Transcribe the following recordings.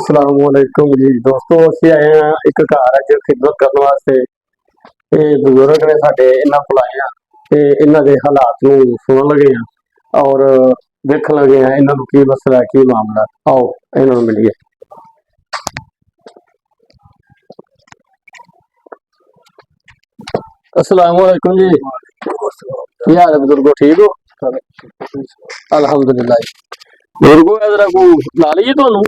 असलामुअलैकुम जी दोस्तों, ਅਸੀਂ ਆਏ ਹਾਂ ਇੱਕ ਘਰ ਅੱਜ ਖਿਦਮਤ ਕਰਨ ਵਾਸਤੇ। ਇਹ ਬਜ਼ੁਰਗ ਨੇ ਸਾਡੇ, ਇਹਨਾਂ ਕੋਲ ਆਏ ਆ ਤੇ ਇਹਨਾਂ ਦੇ ਹਾਲਾਤ ਨੂੰ ਸੁਣਨ ਲੱਗੇ ਆ ਔਰ ਦੇਖਣ ਲੱਗੇ ਆ ਇਹਨਾਂ ਨੂੰ ਕੀ ਮਸਲਾ ਹੈ, ਕੀ ਮਾਮਲਾ। ਆਓ ਇਹਨਾਂ ਨੂੰ ਮਿਲੀਏ। अस्सलामुअलैकुम जी, ਕੀ ਹਾਲ ਹੈ ਬਜ਼ੁਰਗੋ? ਠੀਕ ਹੋ? अल्हम्दुलिल्लाह। ਬਜ਼ੁਰਗੋ ਜਰਾ ਕੋ ਲਾ ਲਈਏ ਤੁਹਾਨੂੰ।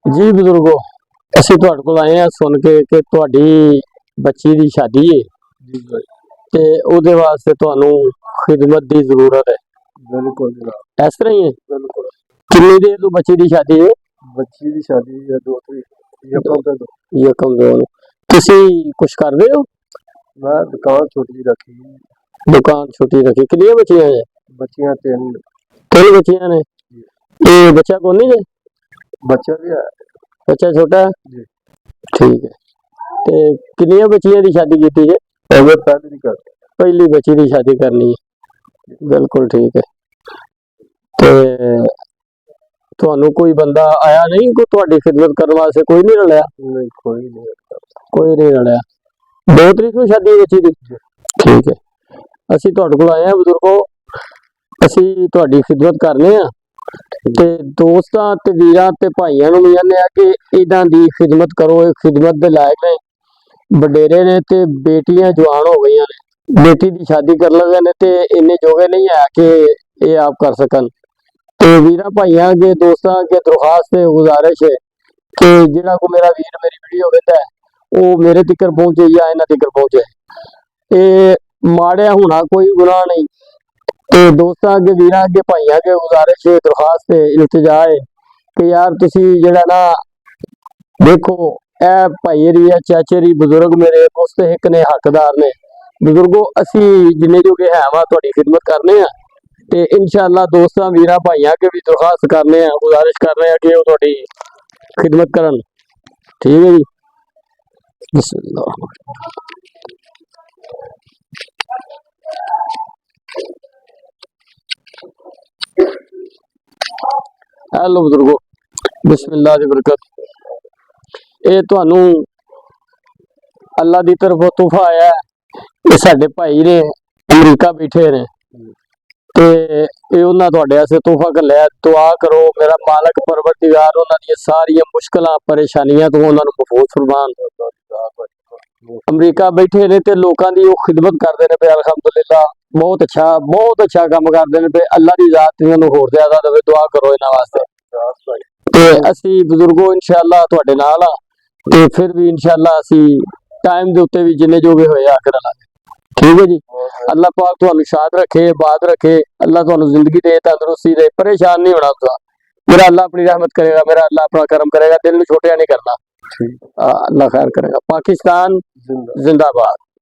जी बजुर्गो, ਅਸੀਂ ਤੁਹਾਡੇ ਕੋਲ ਆਏ ਆ ਸੁਣ ਕੇ ਕਿ ਤੁਹਾਡੀ ਬੱਚੀ ਦੀ ਸ਼ਾਦੀ ਹੈ ਤੇ ਉਹਦੇ ਵਾਸਤੇ ਤੁਹਾਨੂੰ ਖਿਦਮਤ ਦੀ ਜ਼ਰੂਰਤ ਹੈ। बिल्कुल ਇਸ ਤਰ੍ਹਾਂ ਹੀ ਹੈ? बिल्कुल। ਕਿੰਨੀ ਦੇਰ ਤੋਂ ਬੱਚੀ ਦੀ ਸ਼ਾਦੀ ਹੈ? बच्ची की शादी है 2 तरीक यकम दो। ਤੁਸੀਂ ਕੁਛ ਕਰਦੇ ਹੋ? मैं दुकान छोटी रखी, दुकान छोटी रखी। कितनी बच्चियां हैं? बच्चियां 3 तीन बच्चियां ने। ये बच्चा कौन नहीं है? बच्चा भी है बच्चा छोटा है जी। ठीक है। ते कितनी बच्चियां की शादी की है? अगर पहली कर पहली बच्ची की शादी करनी है, बिल्कुल ठीक है। ते ਤੁਹਾਨੂੰ ਕੋਈ ਬੰਦਾ ਆਇਆ ਨਹੀਂ ਕੋਈ ਤੁਹਾਡੀ ਖਿਦਮਤ ਕਰਨ ਵਾਸਤੇ? ਕੋਈ ਨਹੀਂ ਰਲਿਆ? नहीं, ਕੋਈ ਨਹੀਂ ਰਲਿਆ। 2 ਤਰੀਕ ਨੂੰ ਸ਼ਾਦੀ ਬੱਚੀ ਦੀ? ਠੀਕ ਹੈ। ਅਸੀਂ ਤੁਹਾਡੇ ਕੋਲ ਆਏ ਹਾਂ ਬਜ਼ੁਰਗੋ, ਅਸੀਂ ਤੁਹਾਡੀ ਖਿਦਮਤ ਕਰਨੇ ਆ ਤੇ ਦੋਸਤਾਂ ਤੇ ਵੀਰਾਂ ਤੇ ਭਾਈਆਂ ਨੂੰ ਵੀ ਕਹਿੰਦੇ ਆ ਕਿ ਇਹਨਾਂ ਦੀ ਖਿਦਮਤ ਕਰੋ। ਇਹ ਖਿਦਮਤ ਦੇ ਲਾਇਕ ਨੇ, ਵਡੇਰੇ ਨੇ ਤੇ ਬੇਟੀਆਂ ਜਵਾਨ ਹੋ ਗਈਆਂ ਨੇ, ਬੇਟੀ ਦੀ ਸ਼ਾਦੀ ਕਰ ਲਗੇ ਨੇ ਤੇ ਇੰਨੇ ਜੋਗੇ ਨਹੀਂ ਹੈ ਕਿ ਇਹ ਆਪ ਕਰ ਸਕਣ। ਤੇ ਵੀਰਾਂ ਭਾਈਆਂ ਅੱਗੇ ਦੋਸਤਾਂ ਅੱਗੇ ਦਰਖਾਸਤ ਤੇ ਗੁਜ਼ਾਰਿਸ਼ ਹੈ ਕਿ ਜਿਹੜਾ ਕੋ ਮੇਰਾ ਵੀਰ ਮੇਰੀ ਵੀਡੀਓ ਵੇਖਦਾ ਹੈ ਉਹ ਮੇਰੇ ਤੱਕ ਪਹੁੰਚੇ ਜਾਂ ਇਹਨਾਂ ਤੱਕ ਪਹੁੰਚੇ। ਇਹ ਮਾੜਿਆ ਹੋਣਾ ਕੋਈ ਗੁਨਾਹ ਨਹੀਂ। ਤੇ ਦੋਸਤਾਂ ਅੱਗੇ ਵੀਰਾਂ ਅੱਗੇ ਭਾਈਆਂ ਅੱਗੇ ਗੁਜ਼ਾਰਿਸ਼ ਹੈ, ਦਰਖਾਸਤ ਹੈ, ਇਲਤਜਾ ਹੈ ਕਿ ਯਾਰ ਤੁਸੀਂ ਜਿਹੜਾ ਨਾ ਦੇਖੋ ਇਹ ਭਾਈ ਰੀ ਹੈ, ਚਾਚੇ ਰੀ ਬਜ਼ੁਰਗ ਮੇਰੇ ਮੁस्तहिक ਨੇ, ਹੱਕਦਾਰ ਨੇ। ਬਜ਼ੁਰਗੋ ਅਸੀਂ ਜਿੰਨੇ ਜੋਗੇ ਹੈ ਵਾ ਤੁਹਾਡੀ ਖਿਦਮਤ ਕਰਨੇ ਆ ਤੇ इंशाअल्लाह दोस्तों वीर भाइयों के भी दरखास्त करने हैं, गुजारिश कर रहे हैं कि वो थोड़ी खिदमत करन। ठीक है जी। बिस्मिल्लाह। हेलो बुजुर्गो, बिस्मिल्लाह दी बरकत। ये तुहानू अल्लाह दी तरफ तोहफा आया है। ये साडे भाई ने अमरीका बैठे ने ਤੇ ਇਹ ਉਹਨਾਂ ਤੁਹਾਡੇ ਵਾਸਤੇ ਤੋਹਫਾ ਘੱਲਿਆ। ਦੁਆ ਕਰੋ ਮੇਰਾ ਮਾਲਕ ਪਰਵਰਦੀਗਾਰ ਉਹਨਾਂ ਦੀਆਂ ਸਾਰੀਆਂ ਮੁਸ਼ਕਲਾਂ ਪਰੇਸ਼ਾਨੀਆਂ ਤੋਂ ਉਹਨਾਂ ਨੂੰ ਮਹਿਫੂਜ਼ ਫਰਮਾਨ। ਅਮਰੀਕਾ ਬੈਠੇ ਨੇ ਤੇ ਲੋਕਾਂ ਦੀ ਉਹ ਖਿਦਮਤ ਕਰਦੇ ਨੇ ਪਏ, ਅਲਹਮਦੁਲਿਲਾ ਬਹੁਤ ਅੱਛਾ ਕੰਮ ਕਰਦੇ ਨੇ ਪਏ। ਅੱਲਾ ਦੀ ਜ਼ਾਤ ਇਹਨਾਂ ਨੂੰ ਹੋਰ ਜ਼ਿਆਦਾ ਦੇਵੇ, ਦੁਆ ਕਰੋ ਇਹਨਾਂ ਵਾਸਤੇ। ਤੇ ਅਸੀਂ ਬਜ਼ੁਰਗੋ ਇਨਸ਼ਾਅੱਲਾ ਤੁਹਾਡੇ ਨਾਲ ਆ ਤੇ ਫਿਰ ਵੀ ਇਨਸ਼ਾਅੱਲਾ ਅਸੀਂ ਟਾਈਮ ਦੇ ਉੱਤੇ ਵੀ ਜਿੰਨੇ ਜੋਗੇ ਹੋਏ ਆ ਕਰਾਂਗੇ। ठीक है जी। अल्लाह पाक तुहानू शाद रखे, बात रखे, अल्लाह तुहानू जिंदगी दे, तंदुरुस्ती दे, परेशान नहीं होना तुसा। मेरा अल्लाह अपनी रहमत करेगा, मेरा अल्लाह अपना करम करेगा, दिल नू छोटिया नहीं करना। अल्लाह खैर करेगा। पाकिस्तान जिंदाबाद।